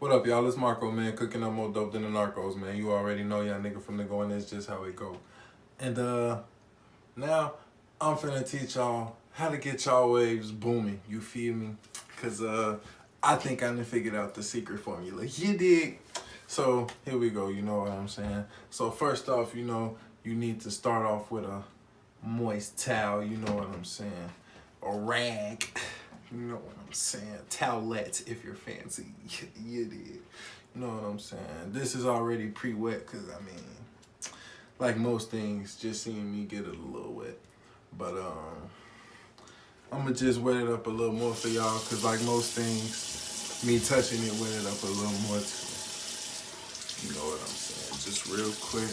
What up, y'all? It's Marco, man. Cooking up more dope than the narcos, man. You already know, y'all nigga from the going. That's just how it go. And now I'm finna teach y'all how to get y'all waves booming. You feel me? Cause I think I done figured out the secret formula. You dig? So here we go. You know what I'm saying? So first off, you know you need to start off with a moist towel. You know what I'm saying? A rag. You know what I'm saying? Towelette if you're fancy. You did. You know what I'm saying? This is already pre-wet because, I mean, like most things, just seeing me get it a little wet. But I'm going to just wet it up a little more for y'all because like most things, me touching it wet it up a little more too. You know what I'm saying? Just real quick.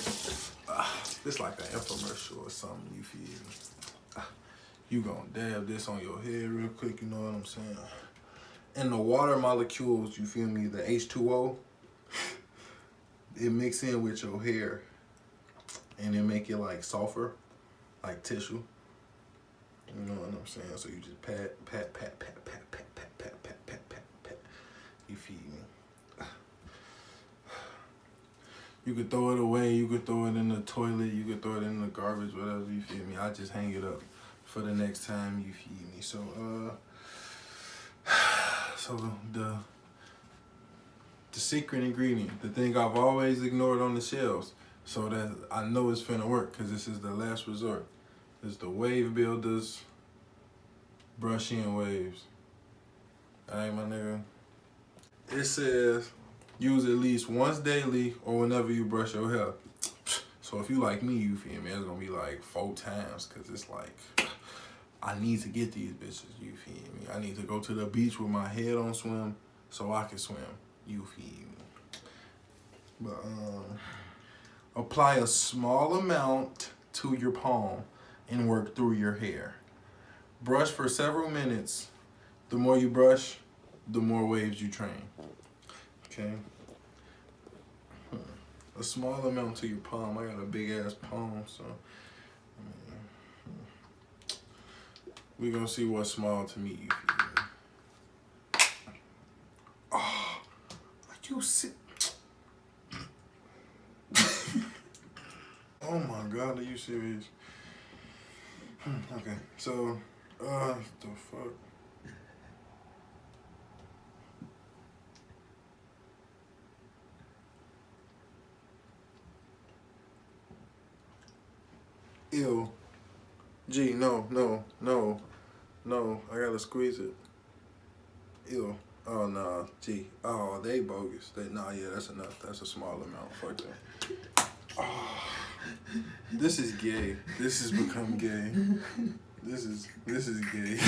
It's like an infomercial or something, you feel me? You gonna dab this on your head real quick, you know what I'm saying? And the water molecules, you feel me, the H2O, it mix in with your hair and it make it like softer, like tissue. You know what I'm saying? So you just pat. You feel me? You could throw it away, you could throw it in the toilet, you could throw it in the garbage, whatever, you feel me? I just hang it up for the next time, you feel me? So the secret ingredient, the thing I've always ignored on the shelves, so that I know it's finna work, because this is the last resort, is the Wave Builders Brush In Waves. Alright, my nigga. It says use at least once daily or whenever you brush your hair. So if you like me, you feel me, it's gonna be like 4 times, because it's like, I need to get these bitches, you feel me? I need to go to the beach with my head on swim so I can swim, you feel me? But apply a small amount to your palm and work through your hair. Brush for several minutes. The more you brush, the more waves you train. Okay? A small amount to your palm. I got a big ass palm, so we're gonna see what's small to me, you feel me? Oh, like you sit. Oh my God, are you serious? Okay, so, the fuck? Ew. Gee, no, I gotta squeeze it. Ew. Oh, nah, gee. Oh, they bogus. Nah, yeah, that's enough. That's a small amount. Fuck that. Oh, this is gay. This has become gay. This is gay.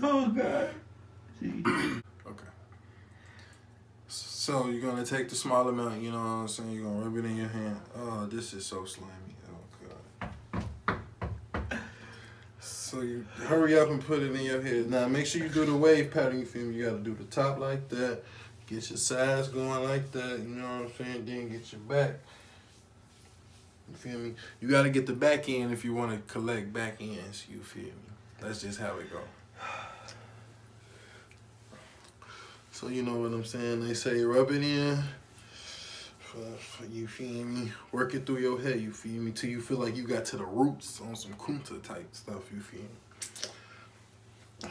Oh, God. Okay. So you're gonna take the small amount, you know what I'm saying? You're gonna rub it in your hand. Oh, this is so slimy. Oh God. So you hurry up and put it in your head. Now make sure you do the wave pattern, you feel me? You gotta do the top like that. Get your sides going like that, you know what I'm saying? Then get your back. You feel me? You gotta get the back end if you wanna collect back ends, you feel me? That's just how it go. So you know what I'm saying? They say rub it in, you feel me? Work it through your head, you feel me? Till you feel like you got to the roots on some kunta type stuff, you feel me?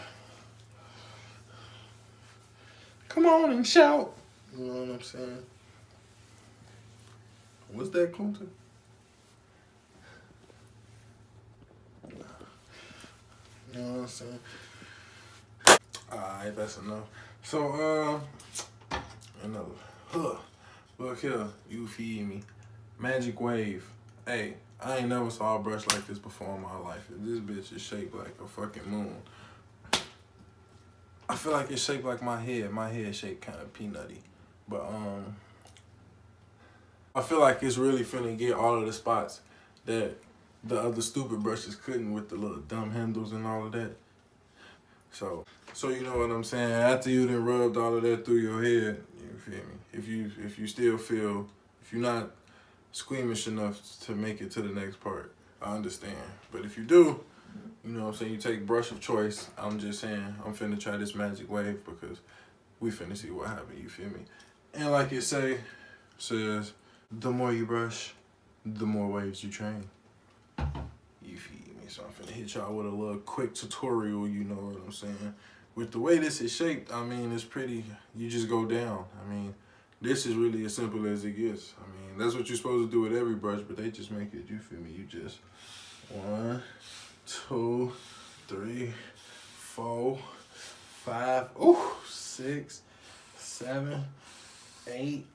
Come on and shout. You know what I'm saying? What's that kunta? You know what I'm saying? Alright, that's enough. So, another, look here, you feel me? Magic wave. Hey, I ain't never saw a brush like this before in my life. This bitch is shaped like a fucking moon. I feel like it's shaped like my head. My head shaped kind of peanutty. But, I feel like it's really finna get all of the spots that the other stupid brushes couldn't with the little dumb handles and all of that. So you know what I'm saying? After you done rubbed all of that through your head, you feel me? If you still feel, if you're not squeamish enough to make it to the next part, I understand. But if you do, you know what I'm saying, you take brush of choice. I'm just saying, I'm finna try this magic wave because we finna see what happens, you feel me? And like it says, the more you brush, the more waves you train. You feel me? So I'm finna hit y'all with a little quick tutorial, you know what I'm saying? With the way this is shaped, I mean, it's pretty, you just go down. I mean, this is really as simple as it gets. I mean, that's what you're supposed to do with every brush, but they just make it, you feel me? You just 1, 2, 3, 4, 5, 6, 7, 8.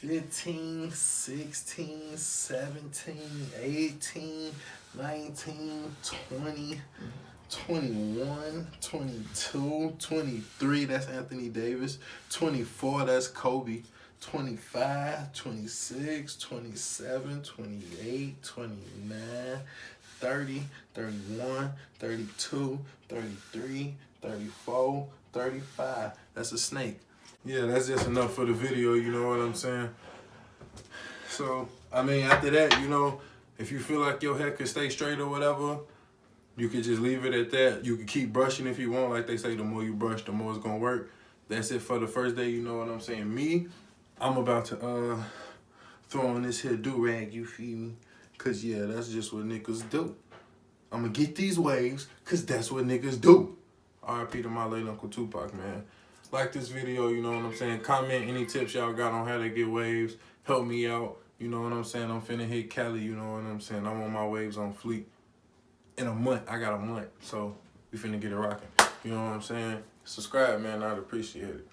$15, $16, $17, $18, $19, $20, $21, $22, $23, that's Anthony Davis, $24, that's Kobe, $25, $26, $27, $28, $29, $30, $31, $32, $33, $34, $35, that's a snake. Yeah, that's just enough for the video, you know what I'm saying? So, I mean, after that, you know, if you feel like your hair could stay straight or whatever, you could just leave it at that. You could keep brushing if you want. Like they say, the more you brush, the more it's gonna work. That's it for the first day, you know what I'm saying? Me, I'm about to throw on this here do-rag, you feel me? Cause yeah, that's just what niggas do. I'm gonna get these waves, cause that's what niggas do. R.I.P. to my late Uncle Tupac, man. Like this video, you know what I'm saying? Comment any tips y'all got on how to get waves. Help me out, you know what I'm saying? I'm finna hit Cali, you know what I'm saying? I want my waves on fleek. In a month, I got a month, so we finna get it rocking. You know what I'm saying? Subscribe, man, I'd appreciate it.